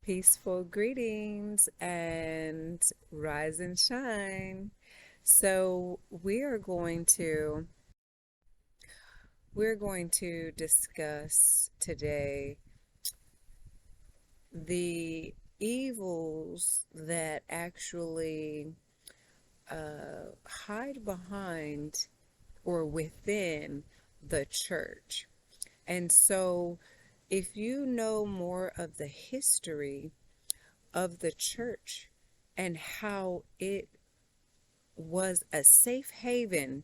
Peaceful greetings and rise and shine. So we're going to discuss today the evils that actually hide behind or within the church. And so if you know more of the history of the church and how it was a safe haven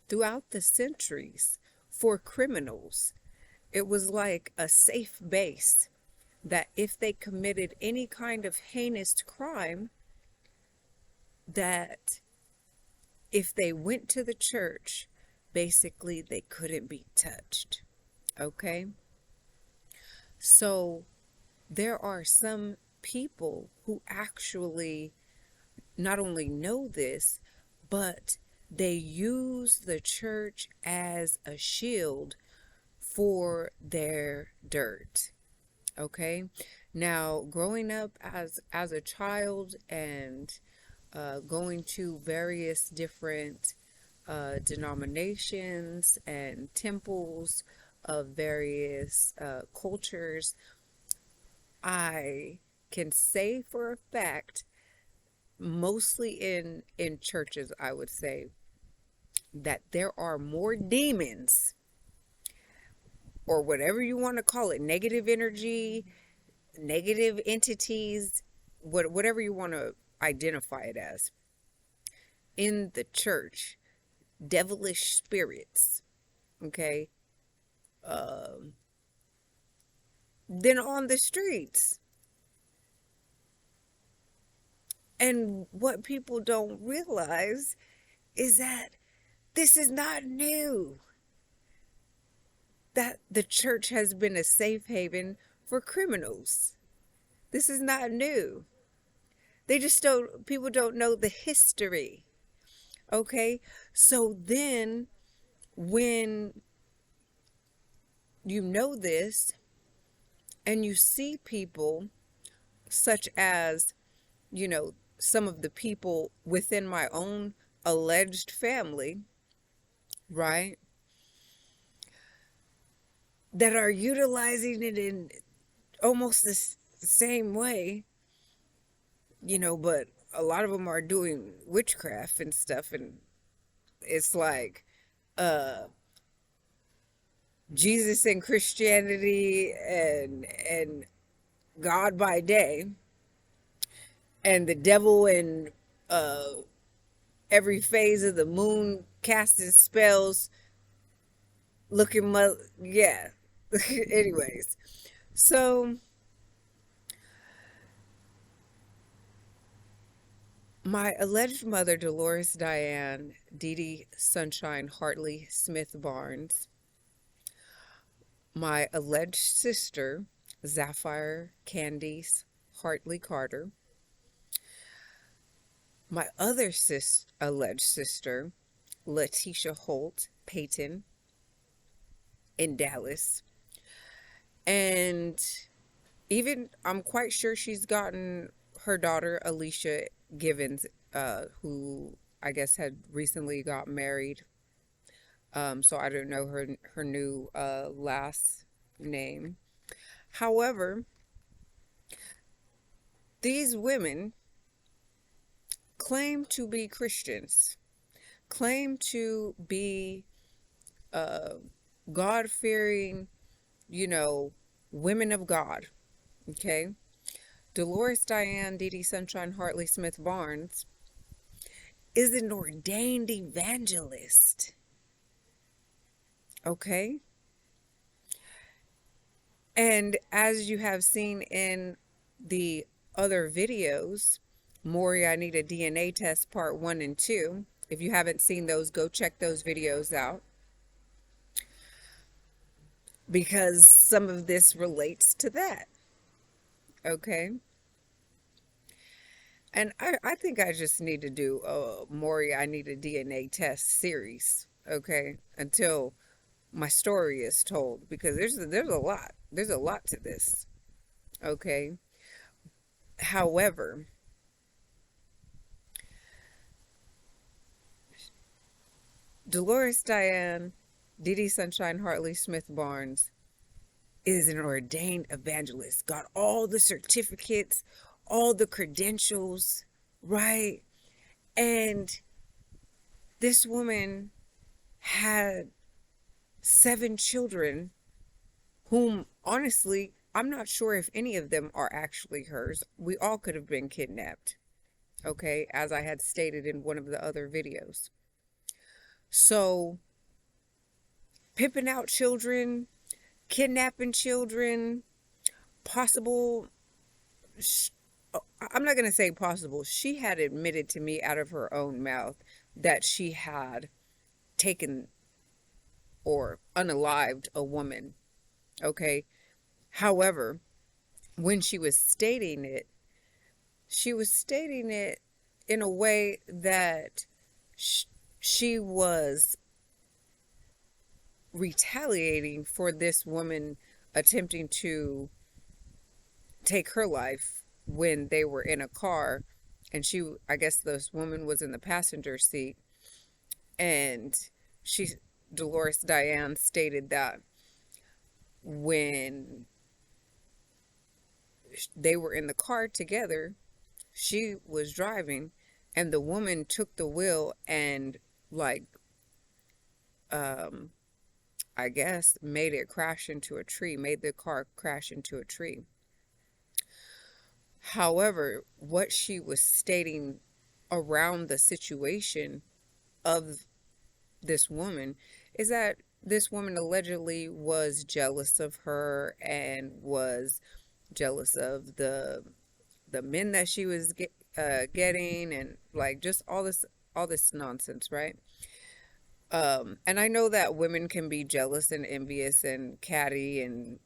throughout the centuries for criminals. It was like a safe base that if they committed any kind of heinous crime, that if they went to the church, basically they couldn't be touched. Okay? So there are some people who actually not only know this, but they use the church as a shield for their dirt. Okay? Now, growing up as a child and going to various different denominations and temples of various cultures, I can say for a fact, mostly in churches, I would say that there are more demons or whatever you want to call it, negative energy, negative entities, whatever you want to identify it as, in the church, devilish spirits, okay, than on the streets. And what people don't realize is that this is not new. That the church has been a safe haven for criminals. This is not new. People don't know the history. Okay? So then, when you know this and you see people such as, some of the people within my own alleged family, right, that are utilizing it in almost the same way, but a lot of them are doing witchcraft and stuff, and it's like Jesus and Christianity and God by day, and the devil in every phase of the moon casting spells, yeah. Anyways, so my alleged mother, Dolores Diane Dee Sunshine Hartley Smith Barnes, my alleged sister, Sapphire Candice Hartley Carter, my other alleged sister, Letitia Holt Payton in Dallas, and even I'm quite sure she's gotten her daughter, Alicia Givens, who I guess had recently got married. So I don't know her new last name. However, these women claim to be Christians, claim to be God-fearing, women of God. Okay? Dolores Diane Dee Sunshine Hartley Smith Barnes is an ordained evangelist. Okay? And as you have seen in the other videos, Maury, I Need a DNA Test Part 1 and 2. If you haven't seen those, go check those videos out, because some of this relates to that. Okay? And I think I just need to do a Maury, I Need a DNA Test series, okay, until my story is told, because there's a lot to this, okay? However, Dolores Diane, Dee Sunshine Hartley Smith Barnes is an ordained evangelist, got all the certificates, all the credentials, right? And this woman had 7 children, whom honestly, I'm not sure if any of them are actually hers. We all could have been kidnapped, okay, as I had stated in one of the other videos. So, pimping out children, kidnapping children, possible. I'm not going to say possible. She had admitted to me out of her own mouth that she had taken or unalived a woman. Okay. However, when she was stating it, she was stating it in a way that she was retaliating for this woman attempting to take her life when they were in a car, and I guess this woman was in the passenger seat, and Dolores Diane stated that when they were in the car together, she was driving and the woman took the wheel and like I guess made the car crash into a tree. However, what she was stating around the situation of this woman is that this woman allegedly was jealous of her and was jealous of the men that she was getting, and like just all this nonsense, right? And I know that women can be jealous and envious and catty, and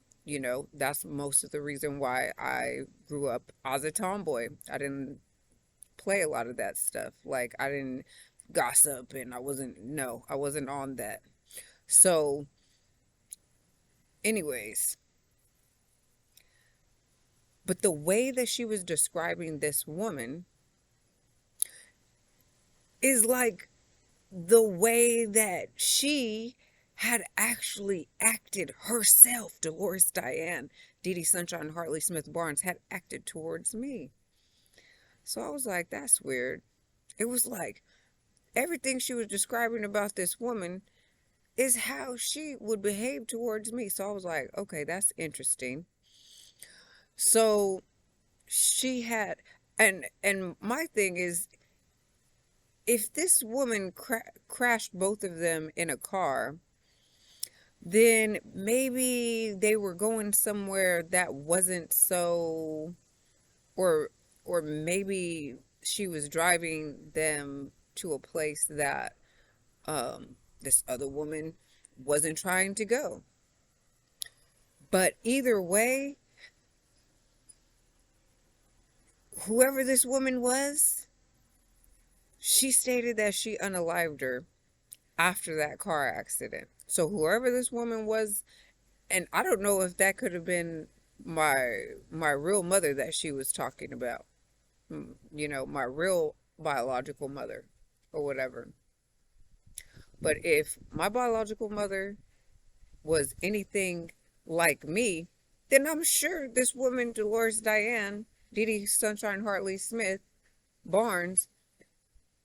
that's most of the reason why I grew up as a tomboy. I didn't play a lot of that stuff. Like, I didn't gossip, and I wasn't on that. So, anyways, but the way that she was describing this woman is like the way that she had actually acted herself. Dolores Diane, Dee Sunshine Hartley Smith Barnes had acted towards me. So I was like, that's weird. It was like everything she was describing about this woman is how she would behave towards me. So I was like, okay, that's interesting. So she had, and my thing is, if this woman crashed both of them in a car, then maybe they were going somewhere that wasn't so, or maybe she was driving them to a place that this other woman wasn't trying to go. But either way, whoever this woman was, she stated that she unalived her after that car accident. So whoever this woman was, and I don't know if that could have been my real mother that she was talking about, my real biological mother or whatever. But if my biological mother was anything like me, then I'm sure this woman, Dolores Diane, Dee Sunshine Hartley Smith Barnes,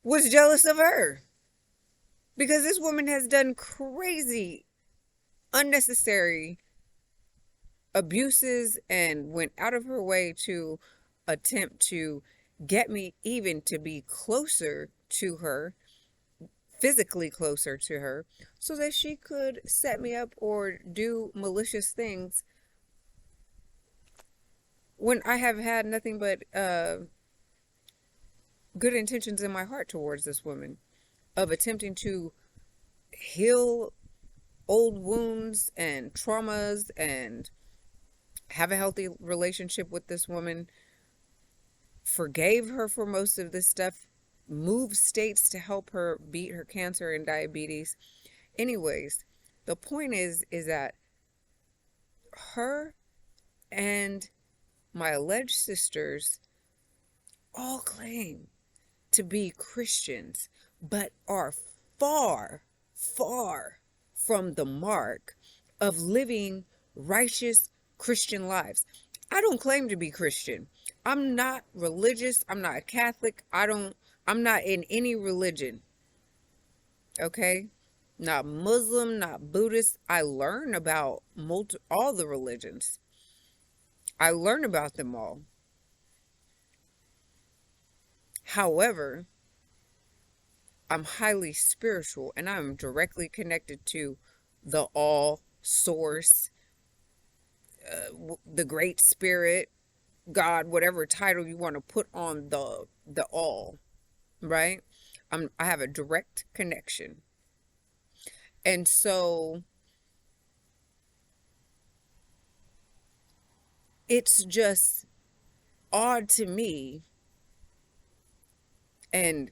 was jealous of her. Because this woman has done crazy, unnecessary abuses and went out of her way to attempt to get me even to be closer to her, physically closer to her, so that she could set me up or do malicious things when I have had nothing but good intentions in my heart towards this woman, of attempting to heal old wounds and traumas and have a healthy relationship with this woman, forgave her for most of this stuff, moved states to help her beat her cancer and diabetes. Anyways, the point is that her and my alleged sisters all claim to be Christians, but are far, far from the mark of living righteous Christian lives. I don't claim to be Christian. I'm not religious. I'm not a Catholic. I'm not in any religion. Okay? Not Muslim, not Buddhist. I learn about all the religions. I learn about them all. However, I'm highly spiritual and I'm directly connected to the all source, the great spirit, God, whatever title you want to put on the all, right? I have a direct connection. And so it's just odd to me and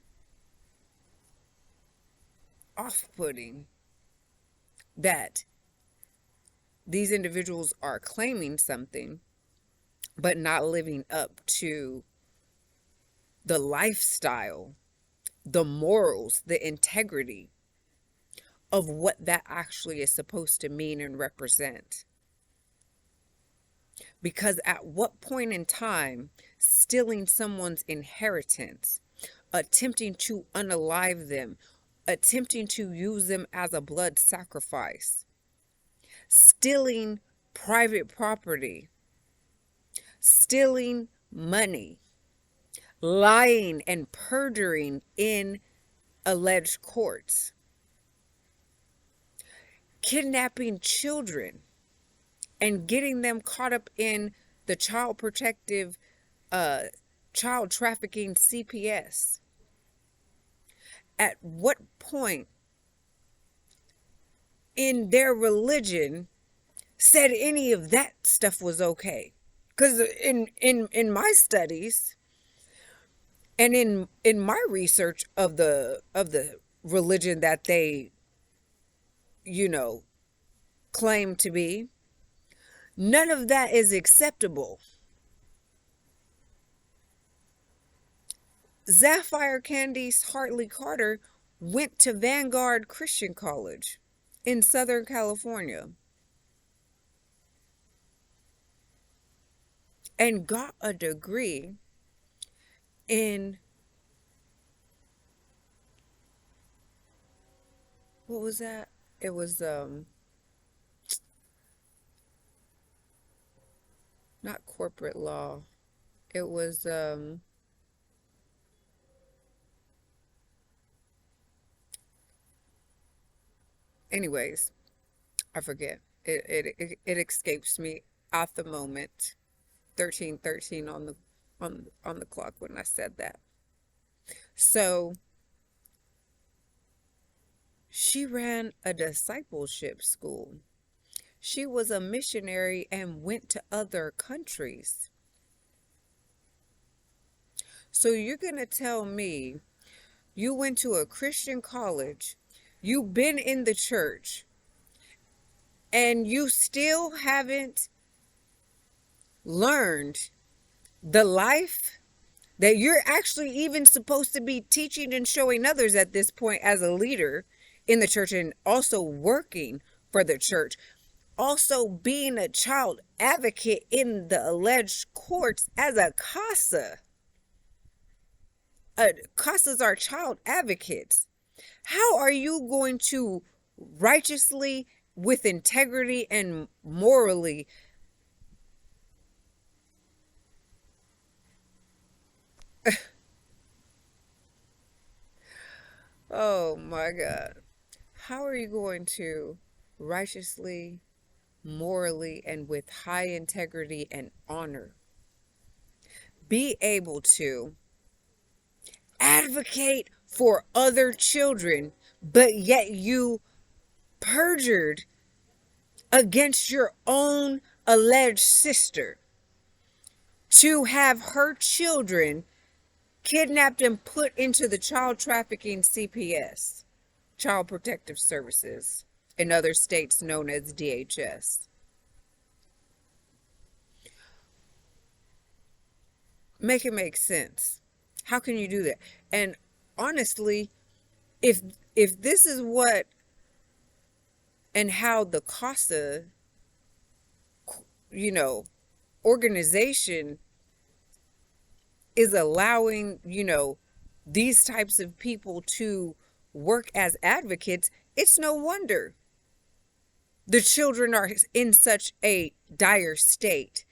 off-putting that these individuals are claiming something but not living up to the lifestyle, the morals, the integrity of what that actually is supposed to mean and represent. Because at what point in time, stealing someone's inheritance, attempting to unalive them, attempting to use them as a blood sacrifice, stealing private property, stealing money, lying and perjuring in alleged courts, kidnapping children and getting them caught up in the child protective, child trafficking CPS. At what point in their religion said any of that stuff was okay? Because in my studies and in my research of the religion that they, claim to be, none of that is acceptable. Sapphire Candy's Hartley Carter went to Vanguard Christian College in Southern California and got a degree in, what was that? It was not corporate law. It was anyways, I forget. It escapes me at the moment. 13:13 on the clock when I said that. So she ran a discipleship school. She was a missionary and went to other countries. So you're going to tell me you went to a Christian college, you've been in the church, and you still haven't learned the life that you're actually even supposed to be teaching and showing others at this point as a leader in the church and also working for the church, also being a child advocate in the alleged courts as a CASA. CASAs are child advocates. How are you going to righteously, with integrity and morally, oh my God, how are you going to righteously, morally, and with high integrity and honor be able to advocate for other children, but yet you perjured against your own alleged sister to have her children kidnapped and put into the child trafficking CPS, Child Protective Services, in other states known as DHS? Make it make sense. How can you do that? And honestly, if if this is what and how the CASA, you know, organization is allowing, these types of people to work as advocates, it's no wonder the children are in such a dire state.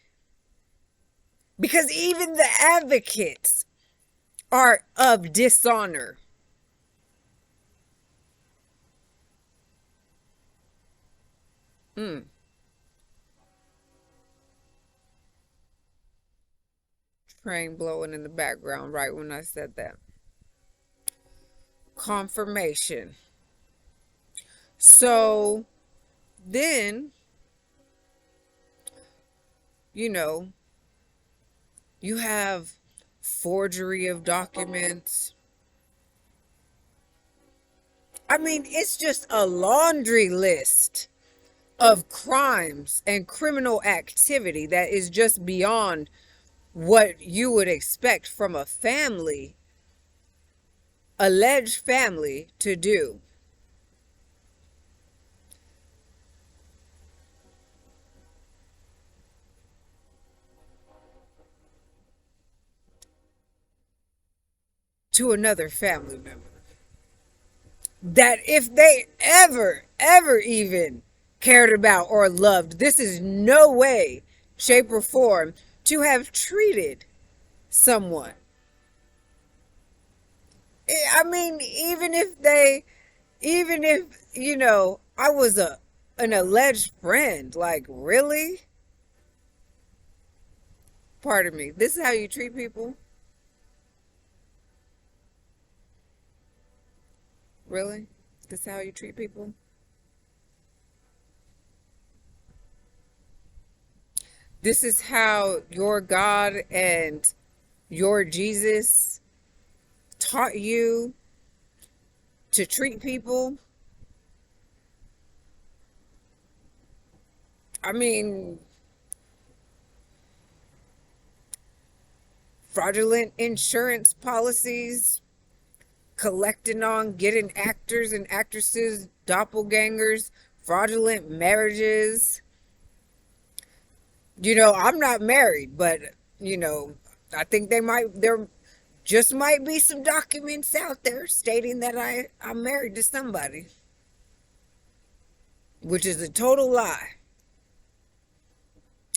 Because even the advocates are of dishonor. Mm. Train blowing in the background right when I said that. Confirmation. So then, you know, you have forgery of documents. I mean, it's just a laundry list of crimes and criminal activity that is just beyond what you would expect from a family, alleged family, to do. To another family member. That if they ever even cared about or loved, this is no way, shape, or form to have treated someone. I mean, even if, I was an alleged friend, like, really? Pardon me. This is how you treat people? Really? This is how you treat people? This is how your God and your Jesus taught you to treat people? I mean, fraudulent insurance policies, collecting on getting actors and actresses, doppelgangers, fraudulent marriages. I'm not married, but, I think there just might be some documents out there stating that I'm married to somebody, which is a total lie.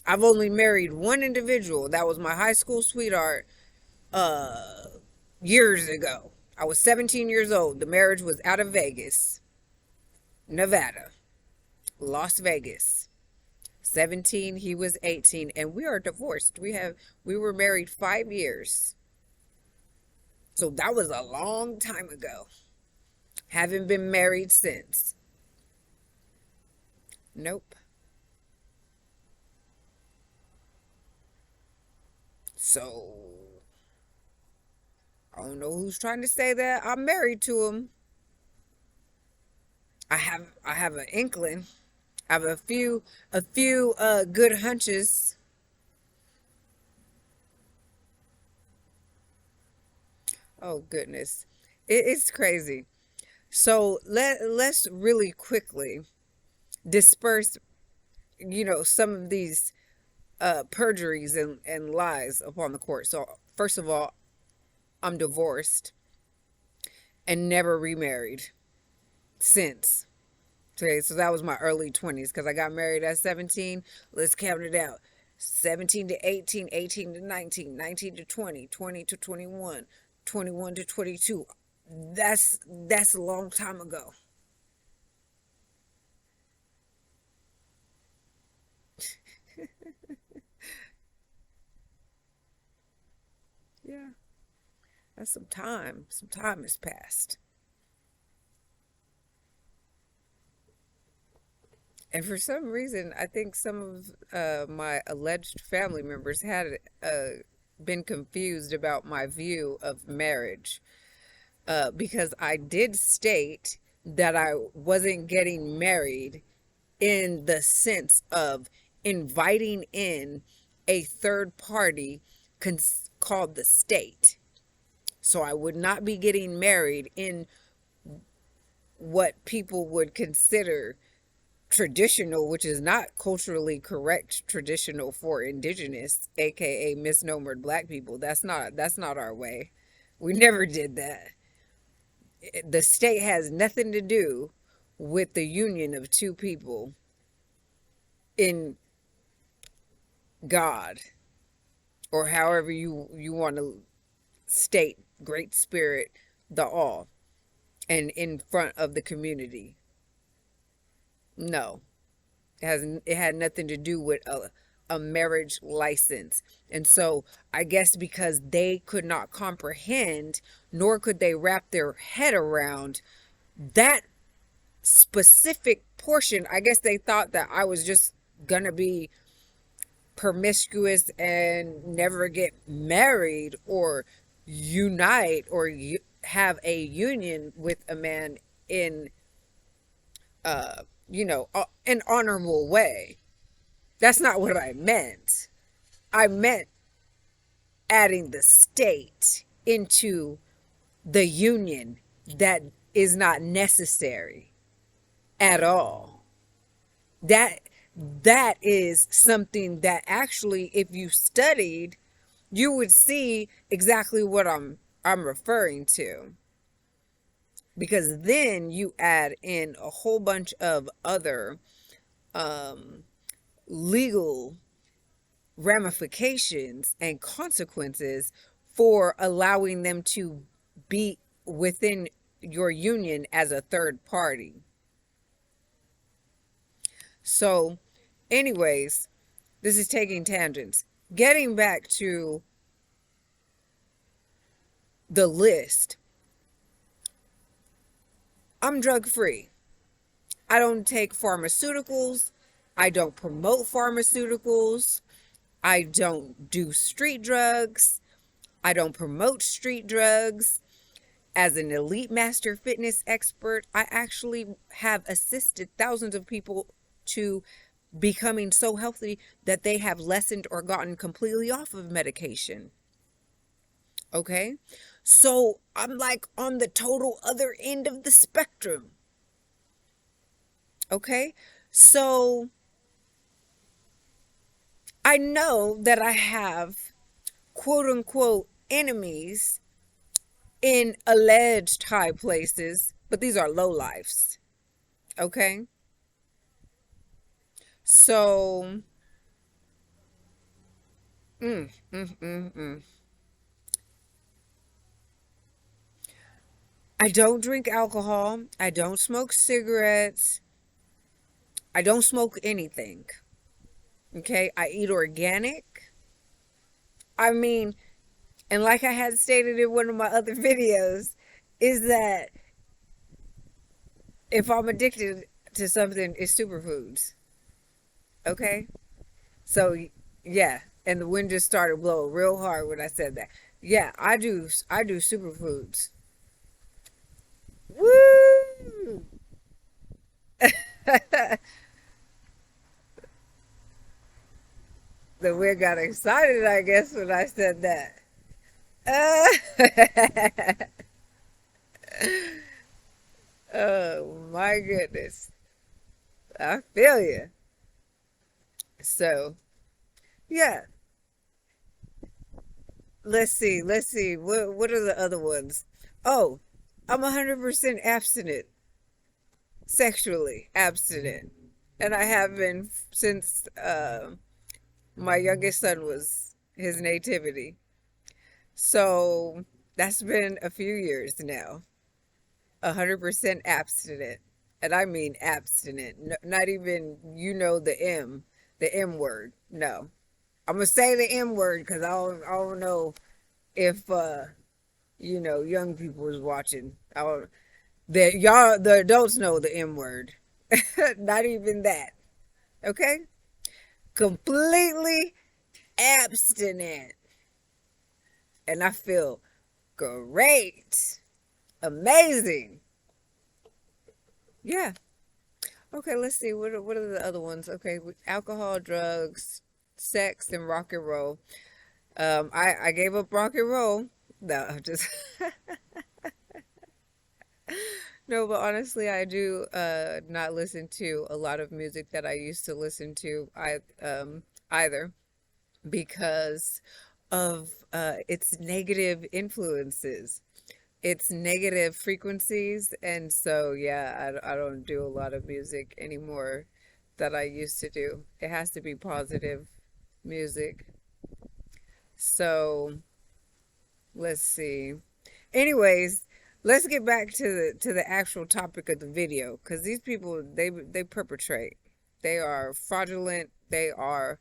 I've only married one individual. That was my high school sweetheart, uh, years ago. I was 17 years old. The marriage was out of Vegas, Nevada, Las Vegas. 17, he was 18, and we are divorced. We were married 5 years. So that was a long time ago. Haven't been married since. Nope. So I don't know who's trying to say that I'm married to him. I have an inkling. I have a few good hunches. Oh goodness. It's crazy. So let's really quickly disperse, some of these perjuries and lies upon the court. So first of all, I'm divorced and never remarried since. Okay, so that was my early 20s because I got married at 17. Let's count it out. 17 to 18, 18 to 19, 19 to 20, 20 to 21, 21 to 22. That's a long time ago. Yeah, that's some time. Some time has passed. And for some reason, I think some of my alleged family members had been confused about my view of marriage, because I did state that I wasn't getting married in the sense of inviting in a third party called the state. So I would not be getting married in what people would consider traditional, which is not culturally correct traditional for indigenous, aka misnomered black people. That's not our way. We never did that. The state has nothing to do with the union of two people in God, or however you want to state great spirit, the all, and in front of the community. No, it had nothing to do with a marriage license. And so I guess because they could not comprehend, nor could they wrap their head around that specific portion, I guess they thought that I was just gonna be promiscuous and never get married or unite or have a union with a man in an honorable way. That's not what I meant. I meant adding the state into the union that is not necessary at all. That is something that actually, if you studied, you would see exactly what I'm referring to. Because then you add in a whole bunch of other legal ramifications and consequences for allowing them to be within your union as a third party. So, anyways, this is taking tangents. Getting back to the list, I'm drug free. I don't take pharmaceuticals. I don't promote pharmaceuticals. I don't do street drugs. I don't promote street drugs. As an elite master fitness expert, I actually have assisted thousands of people to becoming so healthy that they have lessened or gotten completely off of medication. Okay? So I'm like on the total other end of the spectrum. Okay? So I know that I have quote unquote enemies in alleged high places, but these are low lives. Okay? So, mm, mm, mm, mm. I don't drink alcohol. I don't smoke cigarettes. I don't smoke anything. Okay? I eat organic. I mean, and like I had stated in one of my other videos, is that if I'm addicted to something, it's superfoods. Okay? So, yeah. And the wind just started blowing real hard when I said that. Yeah, I do superfoods. Woo! The wind got excited, I guess, when I said that. Oh my goodness. I feel you. So, yeah. Let's see. What are the other ones? Oh, I'm 100% abstinent, sexually abstinent. And I have been since my youngest son was his nativity. So that's been a few years now. 100% abstinent. And I mean abstinent. Not even, the M word. No. I'm going to say the M word because I don't know if, young people is watching. The adults know the M word. Not even that. Okay? Completely abstinent. And I feel great. Amazing. Yeah. Okay, let's see. What are the other ones? Okay, alcohol, drugs, sex, and rock and roll. I gave up rock and roll No, I'm just no, but honestly, I do not listen to a lot of music that I used to listen to. Either because of its negative influences, its negative frequencies, and so yeah, I don't do a lot of music anymore that I used to do. It has to be positive music. So let's see. Anyways, let's get back to the actual topic of the video, because these people, they perpetrate. They are fraudulent. They are,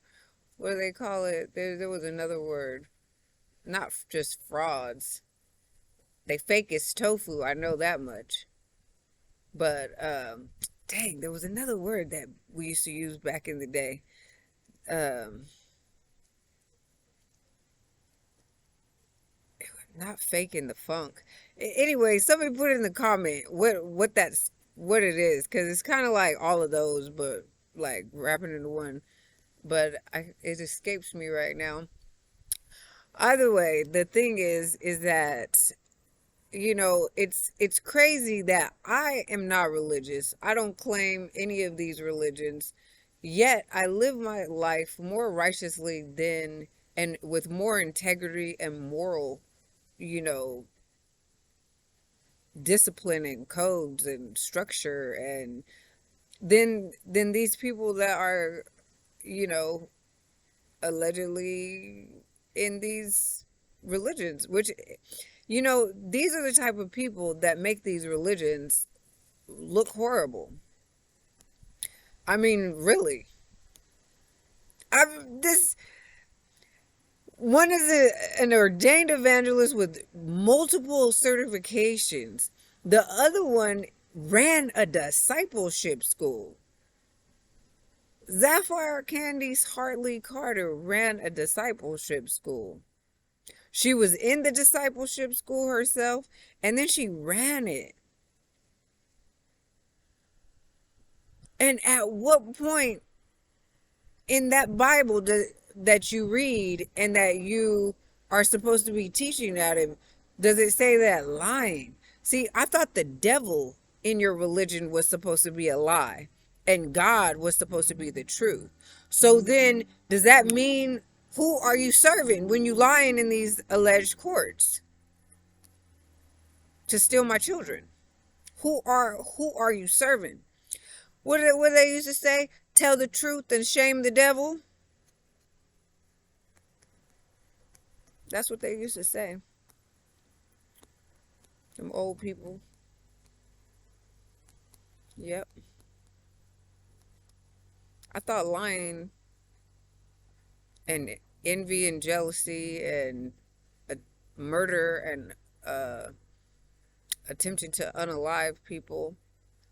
what do they call it? There was another word. Not just frauds. They fake as tofu. I know that much. But dang, there was another word that we used to use back in the day. Um, Not faking the funk. Anyway, somebody put in the comment what it is, because it's kind of like all of those, but like wrapping into one. But it escapes me right now. Either way, the thing is that, it's crazy that I am not religious. I don't claim any of these religions, yet I live my life more righteously than, and with more integrity and moral, you know, discipline and codes and structure, and then these people that are, you know, allegedly in these religions, which, these are the type of people that make these religions look horrible. I mean, really. This one is an ordained evangelist with multiple certifications. The other one ran a discipleship school. Sapphire Candy's Hartley Carter ran a discipleship school. She was in the discipleship school herself, and then she ran it. And at what point in that Bible that you read and that you are supposed to be teaching at him, does it say that lying? See, I thought the devil in your religion was supposed to be a lie and God was supposed to be the truth. So then, does that mean, who are you serving when you lying in these alleged courts to steal my children? Who are you serving? What they used to say? Tell the truth and shame the devil. That's what they used to say. Them old people. Yep. I thought lying and envy and jealousy and murder and attempting to unalive people,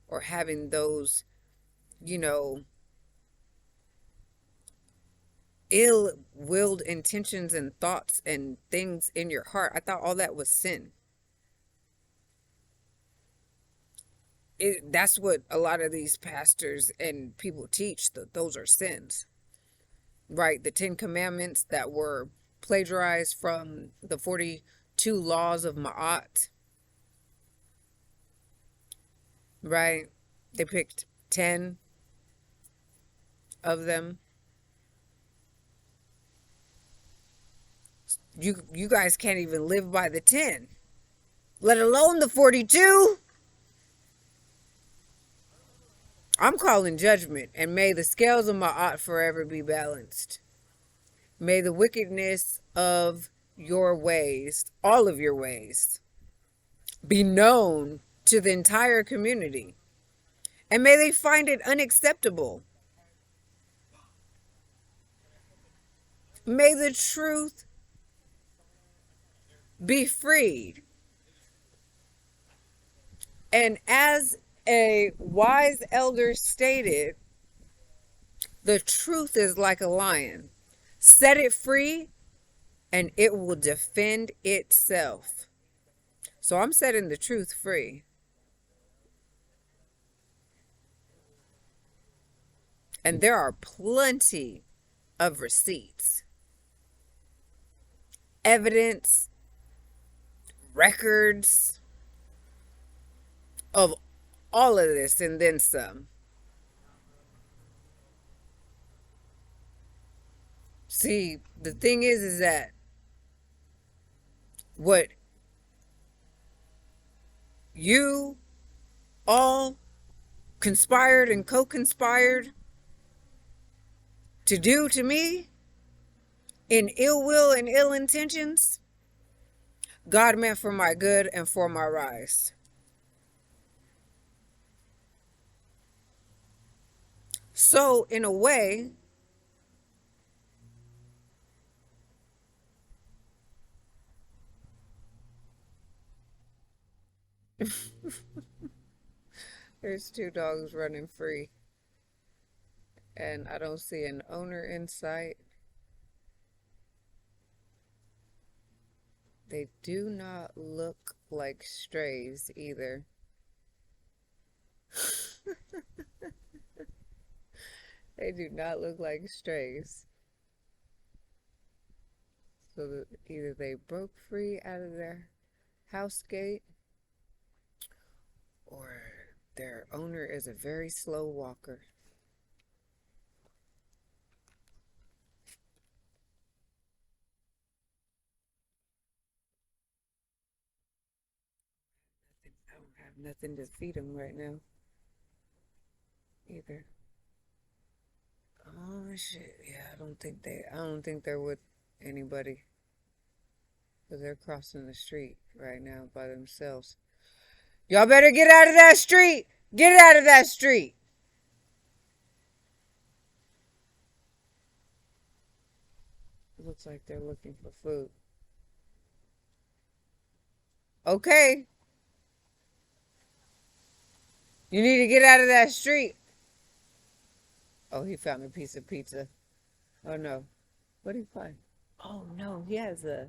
or having those, you know, ill-willed intentions and thoughts and things in your heart, I thought all that was sin. That's what a lot of these pastors and people teach, that those are sins, right? The 10 Commandments that were plagiarized from the 42 laws of Ma'at, right? They picked 10 of them. You guys can't even live by the 10, let alone the 42. I'm calling judgment, and may the scales of Ma'at forever be balanced. May the wickedness of your ways, all of your ways, be known to the entire community, and may they find it unacceptable. May the truth be freed. And as a wise elder stated, the truth is like a lion. Set it free and it will defend itself. So I'm setting the truth free. And there are plenty of receipts, evidence, records of all of this and then some. See, the thing is that what you all conspired and co-conspired to do to me in ill will and ill intentions, God meant for my good and for my rise. So, in a way, there's two dogs running free, and I don't see an owner in sight. They do not look like strays either. They do not look like strays. So either they broke free out of their house gate, or their owner is a very slow walker. I don't have nothing to feed them right now either. Oh shit! Yeah, I don't think they're with anybody, because they're crossing the street right now by themselves. Y'all better get out of that street! Get out of that street! It looks like they're looking for food. Okay. You need to get out of that street. Oh, he found a piece of pizza. Oh no. What did he find? Oh no, he has a...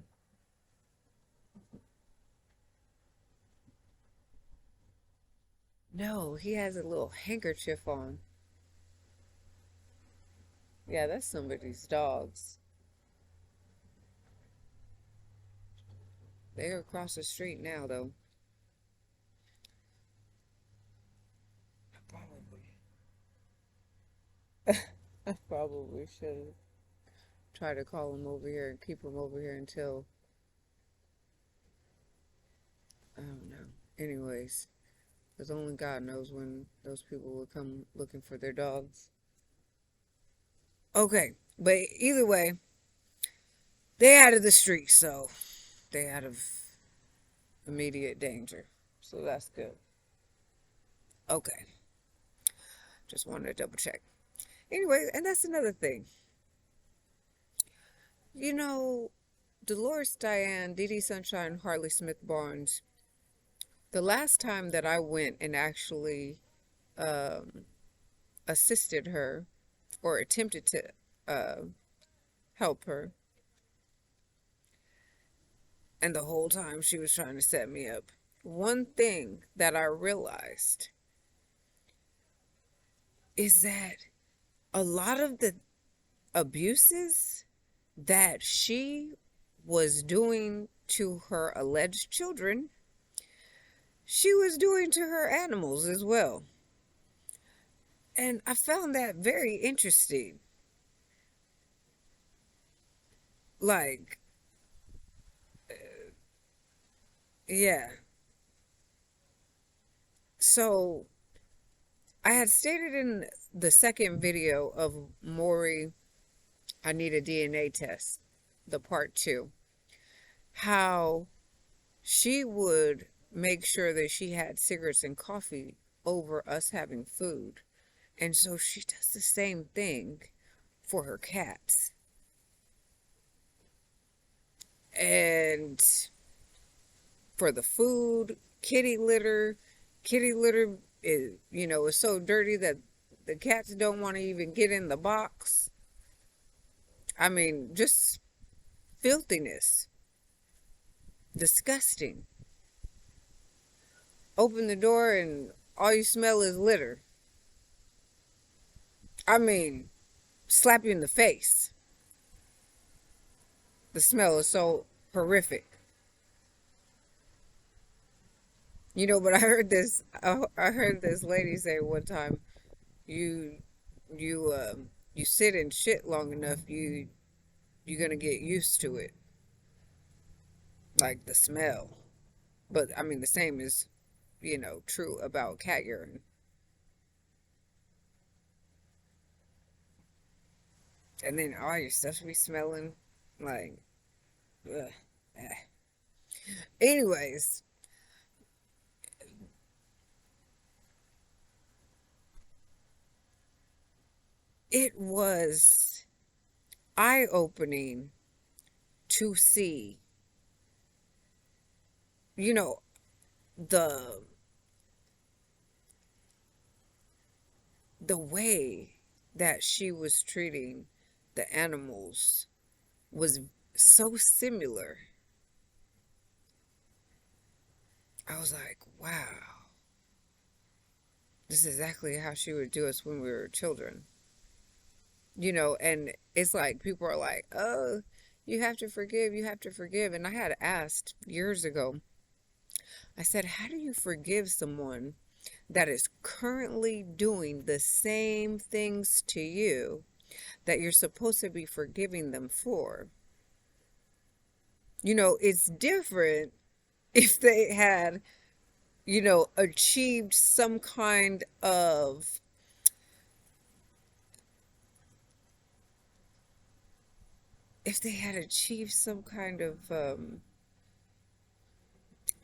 No, he has a little handkerchief on. Yeah, that's somebody's dogs. They're across the street now, though. I probably should try to call him over here and keep him over here until... I don't know. Anyways, because only God knows when those people will come looking for their dogs. Okay, but either way, they out of the street, so they out of immediate danger. So that's good. Okay. Just wanted to double check. Anyway, and that's another thing. You know, Dolores Diane, Dee Dee Sunshine, Hartley Smith Barnes, the last time that I went and actually assisted her or attempted to help her, and the whole time she was trying to set me up, one thing that I realized is that a lot of the abuses that she was doing to her alleged children, she was doing to her animals as well. And I found that very interesting. Like, yeah. So, I had stated in the second video of Maury, I Need a DNA Test, the part 2, how she would make sure that she had cigarettes and coffee over us having food. And so she does the same thing for her cats. And for the food, kitty litter is, is so dirty that the cats don't want to even get in the box. I mean, just filthiness. Disgusting. Open the door and all you smell is litter. I mean, slap you in the face. The smell is so horrific. But I heard this lady say one time, you you you sit in shit long enough, you're gonna get used to it, like the smell. But I mean, the same is, true about cat urine. And then all your stuff be smelling like, ugh. Eh. Anyways, it was eye opening to see, you know, the the way that she was treating the animals was so similar. I was like, wow, this is exactly how she would do us when we were children. And it's like people are like, oh, you have to forgive, you have to forgive. And I had asked years ago, I said, how do you forgive someone that is currently doing the same things to you that you're supposed to be forgiving them for? It's different if they had, achieved some kind of, if they had achieved some kind of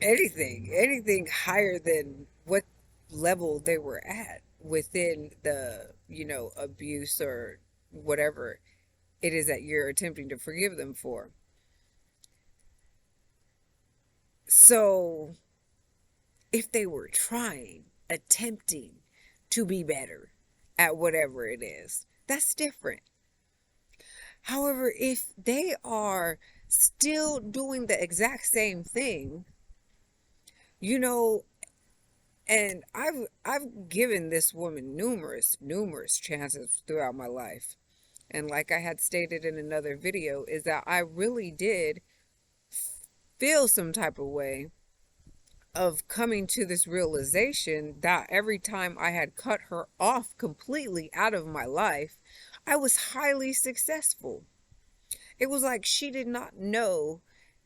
anything higher than what level they were at within the, abuse or whatever it is that you're attempting to forgive them for. So if they were trying, attempting to be better at whatever it is, that's different. However, if they are still doing the exact same thing, you know, and I've given this woman numerous chances throughout my life. And like I had stated in another video, is that I really did feel some type of way of coming to this realization that every time I had cut her off completely out of my life, I was highly successful. It was like she did not know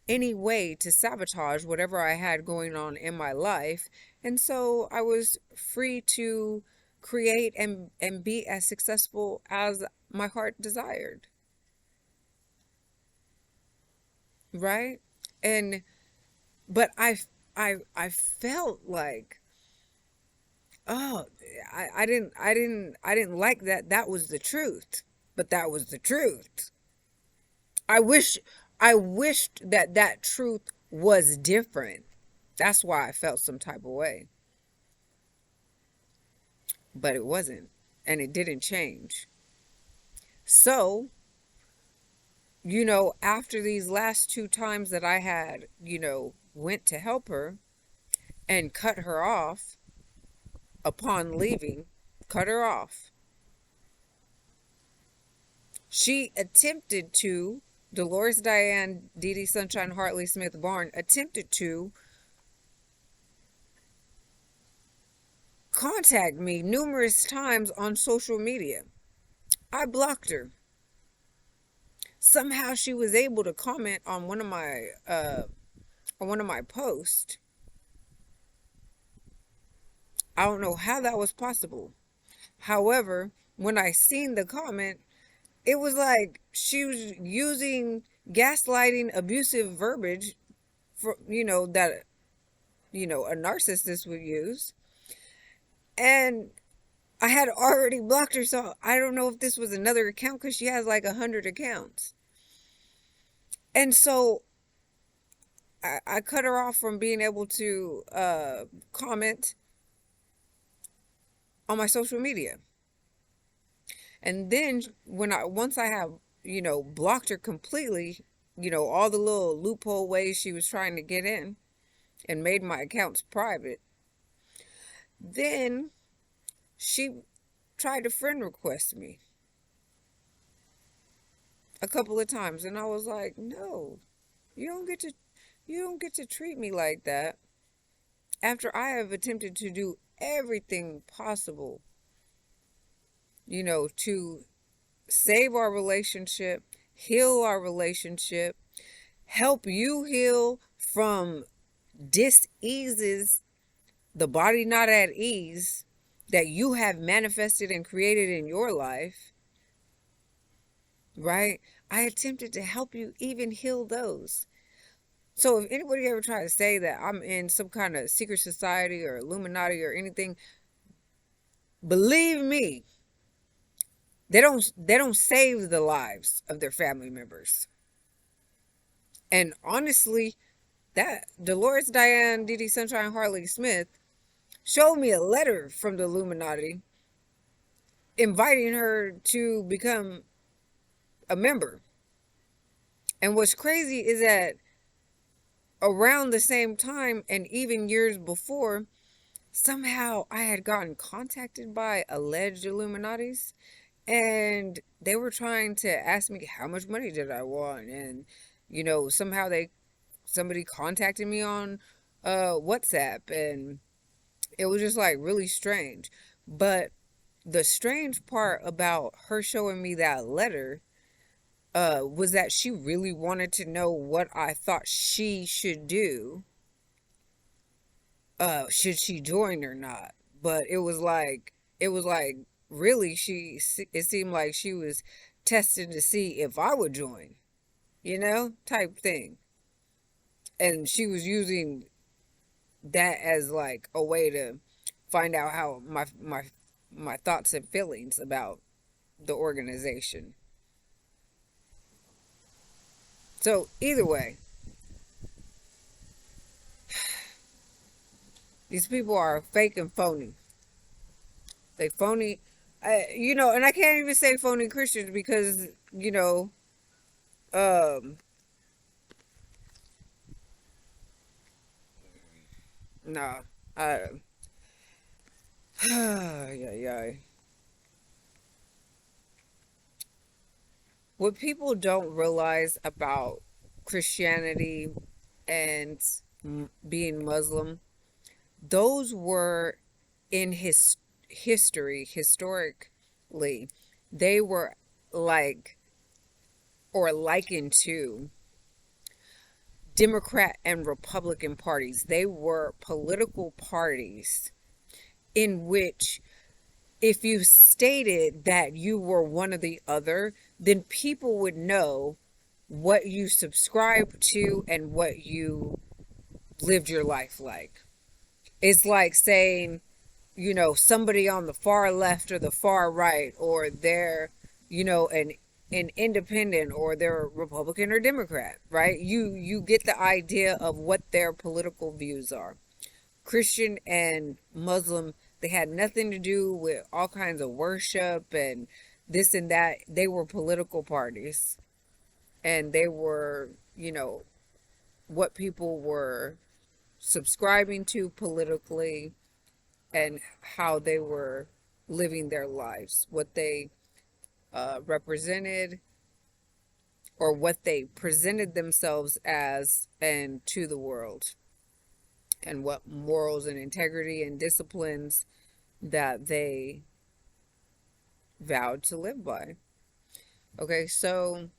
any way to sabotage whatever I had going on in my life. And so I was free to create and be as successful as my heart desired. Right? And but I felt like, oh, I didn't like that was the truth. But that was the truth. I wish I wished that truth was different. That's why I felt some type of way. But it wasn't, and it didn't change. So, after these last two times that I had, went to help her and cut her off upon leaving, cut her off. She attempted to, Dolores Diane Dee Dee Sunshine Hartley Smith Barn attempted to contact me numerous times on social media. I blocked her. Somehow she was able to comment on one of my posts. I don't know how that was possible. However, when I seen the comment, it was like she was using gaslighting, abusive verbiage for, that, a narcissist would use. And I had already blocked her, so I don't know if this was another account because she has like 100 accounts. And so I cut her off from being able to comment on my social media. And then once I have, blocked her completely, all the little loophole ways she was trying to get in and made my accounts private, then she tried to friend request me a couple of times, and I was like, no, you don't get to treat me like that. after I have attempted to do everything possible, to save our relationship, heal our relationship, help you heal from diseases, the body not at ease that you have manifested and created in your life, right? I attempted to help you even heal those. So if anybody ever try to say that I'm in some kind of secret society or Illuminati or anything, believe me, they don't save the lives of their family members. And honestly, that Dolores Diane Dee Dee Sunshine Hartley Smith showed me a letter from the Illuminati inviting her to become a member. And what's crazy is that around the same time and even years before, somehow I had gotten contacted by alleged Illuminatis, and they were trying to ask me how much money did I want, and somehow somebody contacted me on WhatsApp, and it was just like really strange. But the strange part about her showing me that letter was that she really wanted to know what I thought she should do. Should she join or not? But it was like really it seemed like she was testing to see if I would join, type thing. And she was using that as like a way to find out how my thoughts and feelings about the organization. So either way, these people are fake and phony. They phony, and I can't even say phony Christians because, um, nah, I, yeah. What people don't realize about Christianity and being Muslim, those were in historically, they were like, or likened to, Democrat and Republican parties. They were political parties in which if you stated that you were one or the other, then people would know what you subscribed to and what you lived your life like. It's like saying, somebody on the far left or the far right, or they're, an independent, or they're Republican or Democrat, right? You get the idea of what their political views are. Christian and Muslim, they had nothing to do with all kinds of worship and this and that. They were political parties, and they were, what people were subscribing to politically, and how they were living their lives, what they represented, or what they presented themselves as and to the world, and what morals and integrity and disciplines that they vowed to live by. Okay, so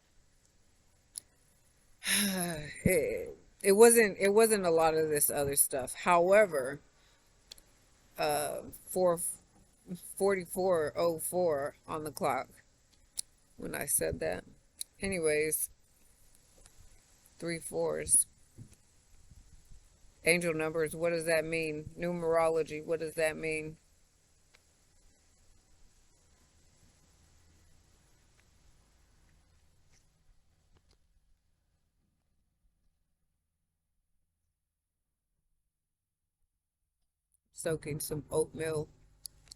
it wasn't a lot of this other stuff. However, 4:44:04 on the clock when I said that. Anyways, 3 4s. Angel numbers, what does that mean? Numerology, what does that mean? Soaking some oatmeal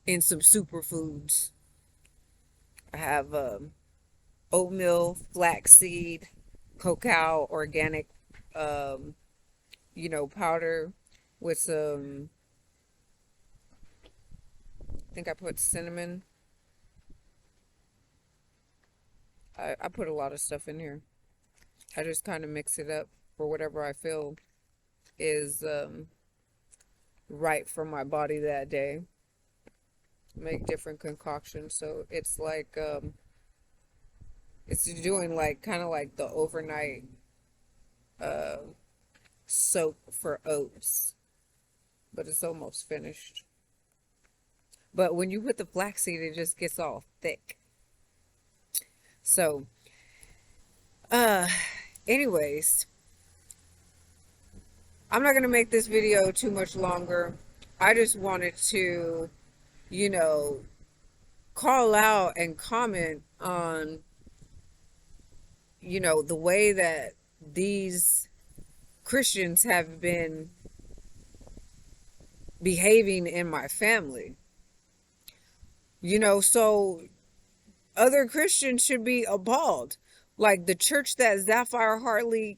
in some superfoods. I have oatmeal, flaxseed, cacao, organic, powder with some, I think I put cinnamon. I put a lot of stuff in here. I just kind of mix it up for whatever I feel is right for my body that day. Make different concoctions. So it's like it's doing like kind of like the overnight uh soak for oats, but it's almost finished. But when you put the flaxseed, it just gets all thick. So, uh, anyways, I'm not gonna make this video too much longer. I just wanted to, you know, call out and comment on, the way that these Christians have been behaving in my family. So other Christians should be appalled. Like the church that Sapphire Hartley,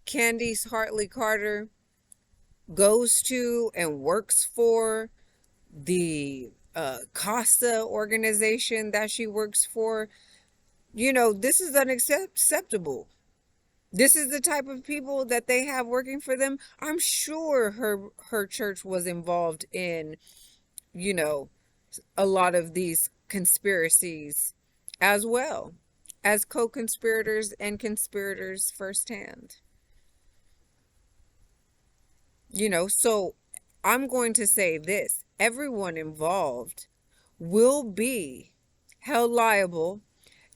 Candice Hartley Carter goes to and works for, the Costa organization that she works for, this is unacceptable. This is the type of people that they have working for them. I'm sure her church was involved in, you know, a lot of these conspiracies as well as co-conspirators and conspirators firsthand. So I'm going to say this. Everyone involved will be held liable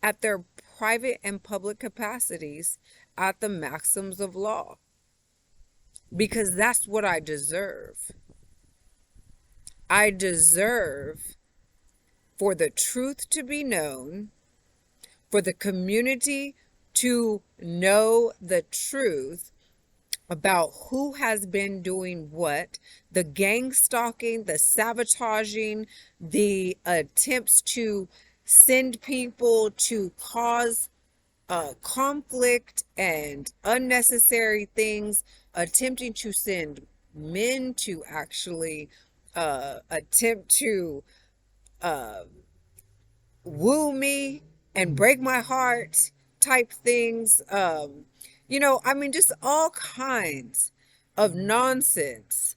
at their private and public capacities at the maxims of law, because that's what I deserve. I deserve for the truth to be known, for the community to know the truth about who has been doing what, the gang stalking, the sabotaging, the attempts to send people to cause conflict and unnecessary things, attempting to send men to actually attempt to woo me and break my heart type things. Just all kinds of nonsense,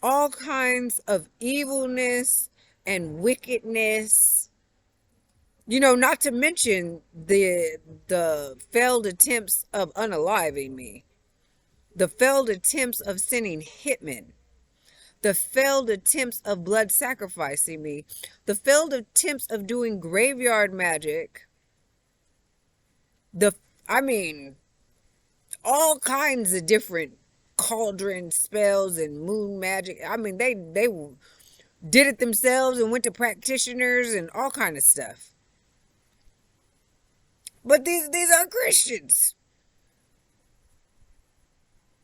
all kinds of evilness and wickedness. Not to mention the failed attempts of unaliving me, the failed attempts of sending hitmen, the failed attempts of blood sacrificing me, the failed attempts of doing graveyard magic, the I mean all kinds of different cauldron spells and moon magic. They did it themselves and went to practitioners and all kind of stuff. But these are Christians.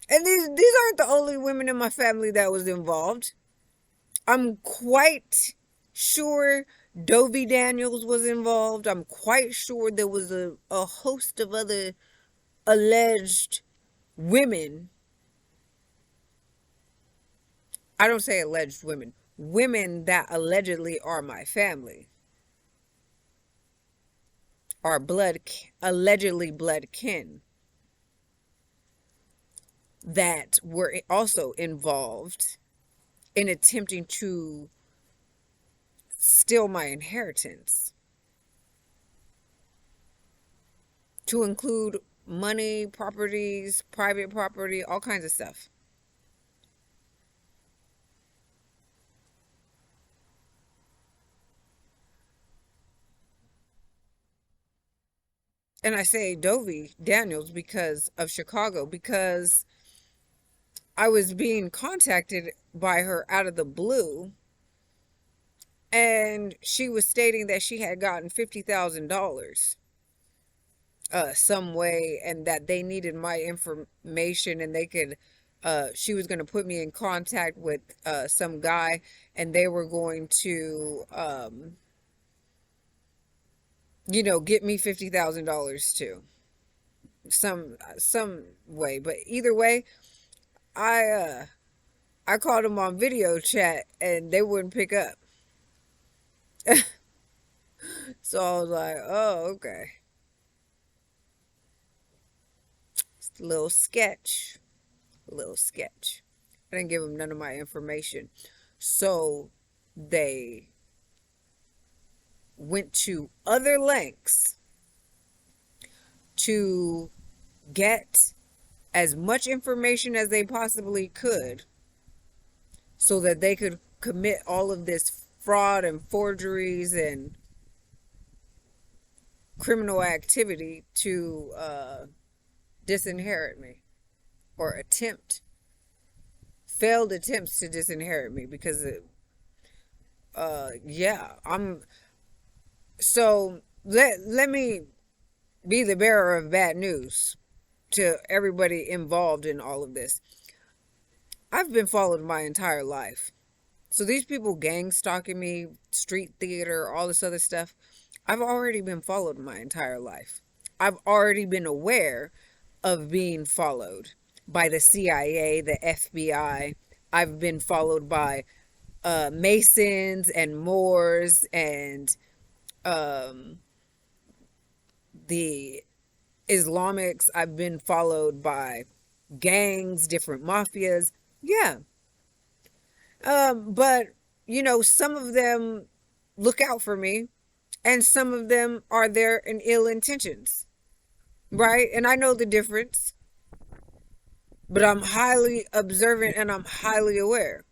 And these aren't the only women in my family that was involved. I'm quite sure Dovey Daniels was involved. I'm quite sure there was a host of other alleged women. I don't say alleged women. Women that allegedly are my family. Are allegedly blood kin. That were also involved in attempting to steal my inheritance, to include money, properties, private property, all kinds of stuff. And I say Dovey Daniels because of Chicago, because I was being contacted by her out of the blue, and she was stating that she had gotten $50,000 some way, and that they needed my information, and they could she was going to put me in contact with some guy, and they were going to get me $50,000 too, some way. But either way, I called them on video chat and they wouldn't pick up. So I was like, oh, okay. It's a little sketch. a little sketch. I didn't give them none of my information. So they went to other lengths to get as much information as they possibly could so that they could commit all of this fraud and forgeries and criminal activity to disinherit me, or failed attempts to disinherit me, because so let me be the bearer of bad news to everybody involved in all of this. I've been followed my entire life. So these people gang stalking me, street theater, all this other stuff, I've already been followed my entire life. I've already been aware of being followed by the CIA, the FBI. I've been followed by Masons and Moors and the Islamics. I've been followed by gangs, different mafias. Yeah. But, some of them look out for me, and some of them are there in ill intentions, right? And I know the difference, but I'm highly observant and I'm highly aware.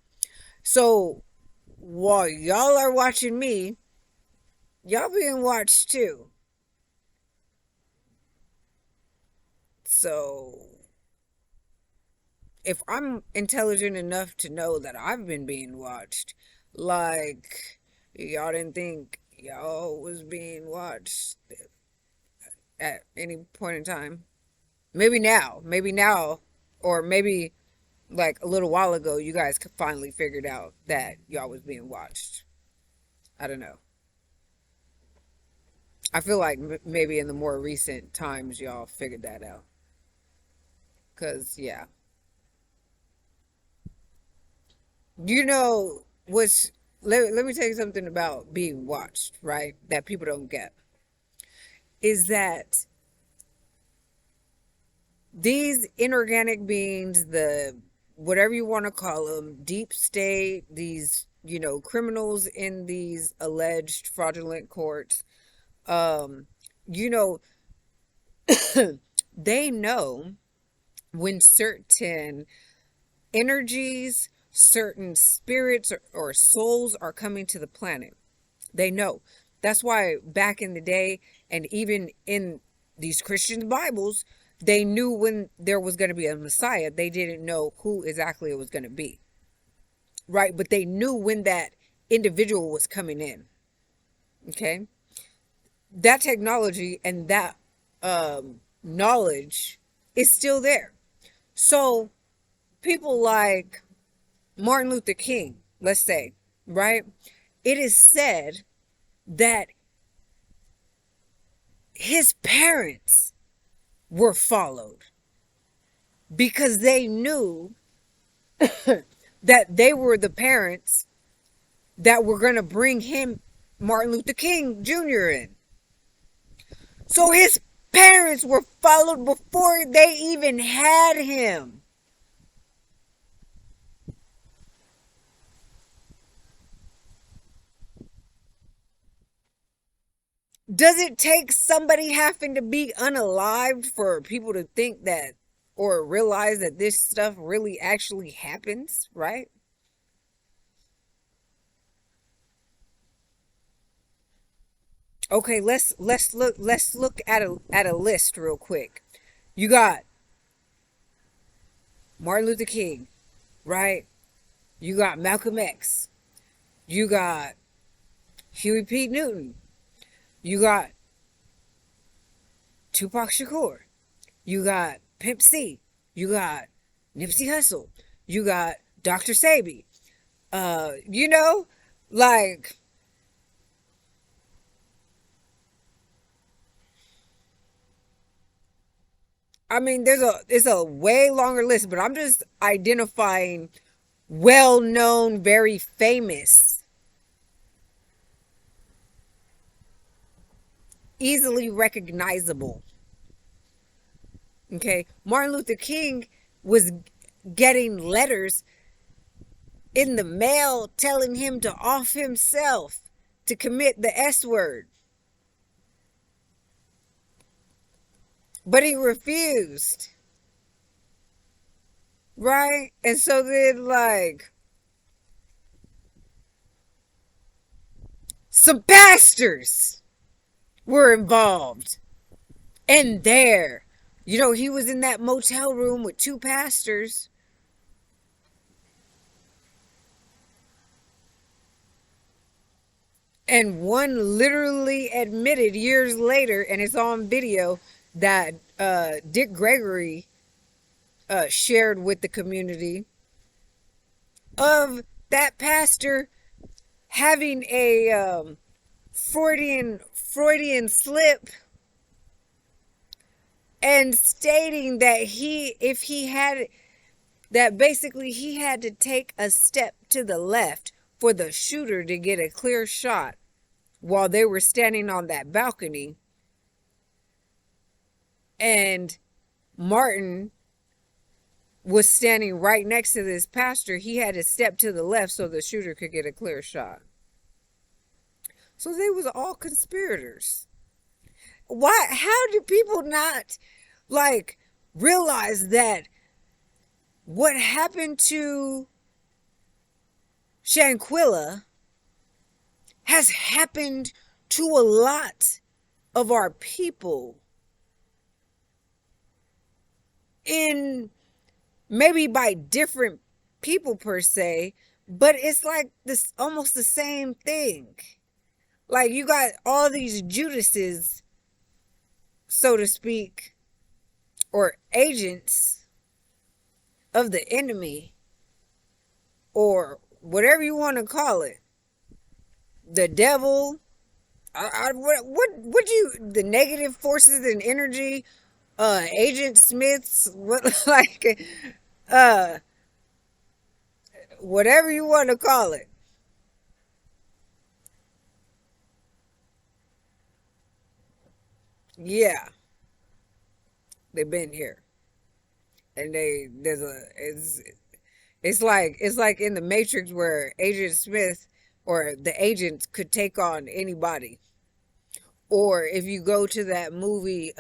So while y'all are watching me, y'all being watched too. So if I'm intelligent enough to know that I've been being watched, like y'all didn't think y'all was being watched at any point in time. Maybe now, or maybe like a little while ago, you guys finally figured out that y'all was being watched. I don't know. I feel like maybe in the more recent times, y'all figured that out. Cause yeah, you know what's. Let me tell you something about being watched, right? That people don't get. Is that these inorganic beings, the whatever you want to call them, deep state, these, criminals in these alleged fraudulent courts, you know, they know when certain energies, certain spirits or souls are coming to the planet. They know. That's why back in the day, and even in these Christian Bibles, they knew when there was going to be a Messiah. They didn't know who exactly it was going to be, right? But they knew when that individual was coming in. Okay, that technology and that knowledge is still there. So people like Martin Luther King, let's say, right? It is said that his parents were followed because they knew that they were the parents that were going to bring him, Martin Luther King Jr., in. So his parents were followed before they even had him. Does it take somebody having to be unalived for people to think that or realize that this stuff really actually happens, right? Okay, let's look at a list real quick. You got Martin Luther King, right? You got Malcolm X. You got Huey P. Newton. You got Tupac Shakur. You got Pimp C. You got Nipsey Hussle. You got Dr. Sabi. You know, like, I mean, it's a way longer list, but I'm just identifying well-known, very famous, easily recognizable. Okay, Martin Luther King was getting letters in the mail telling him to off himself, to commit the S word. But he refused. Right? And so then, like, some pastors were involved. And there, you know, he was in that motel room with two pastors. And one literally admitted years later, and it's on video, that Dick Gregory shared with the community of that pastor having a Freudian slip and stating that if he had, that basically he had to take a step to the left for the shooter to get a clear shot while they were standing on that balcony. And Martin was standing right next to this pastor. He had to step to the left so the shooter could get a clear shot. So they was all conspirators. Why? How do people not, like, realize that what happened to Shanquilla has happened to a lot of our people in, maybe by different people per se, but it's like this, almost the same thing. Like, you got all these Judases, so to speak, or agents of the enemy, or whatever you want to call it, the devil. What you, the negative forces and energy, Agent Smiths, what, like, uh whatever you want to call it. Yeah, they've been here, and it's like in the Matrix where Agent Smith or the agents could take on anybody. Or if you go to that movie,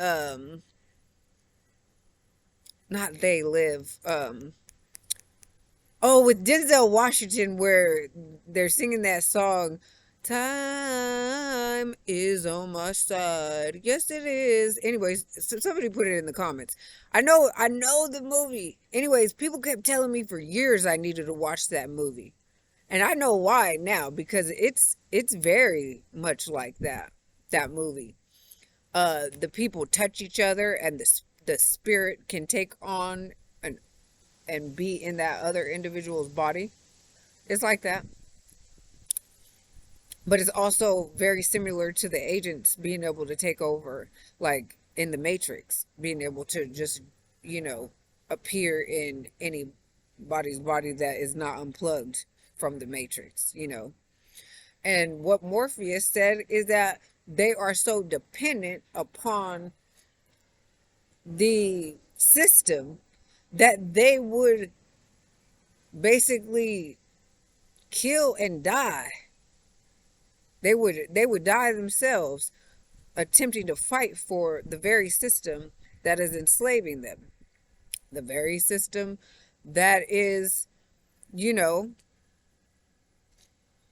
not They Live, oh, with Denzel Washington, where they're singing that song, "Time is on my side." Yes, it is. Anyways, somebody put it in the comments. I know the movie. Anyways, people kept telling me for years I needed to watch that movie. And I know why now, because it's very much like that movie. The people touch each other, and the spirit can take on and be in that other individual's body. It's like that. But it's also very similar to the agents being able to take over, like in the Matrix, being able to just, you know, appear in anybody's body that is not unplugged from the Matrix, you know. And what Morpheus said is that they are so dependent upon the system that they would basically kill and die. They would die themselves attempting to fight for the very system that is enslaving them. The very system that is, you know,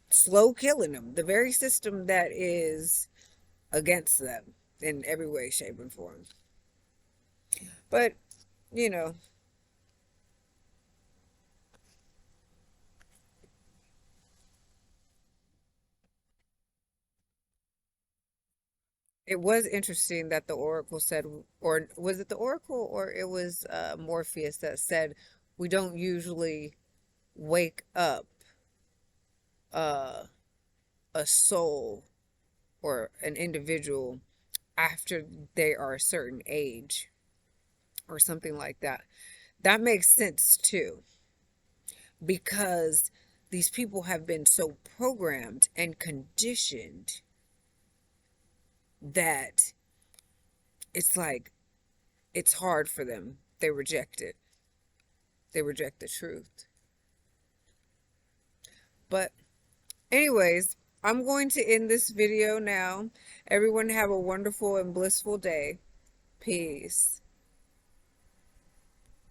slow killing them. The very system that is against them in every way, shape, and form. But, you know, it was interesting that the oracle said, or was it the oracle or it was Morpheus that said, we don't usually wake up uh, a soul or an individual after they are a certain age or something like that. That makes sense too, because these people have been so programmed and conditioned that it's like, it's hard for them. They reject it. They reject the truth. But anyways, I'm going to end this video now. Everyone have a wonderful and blissful day. Peace.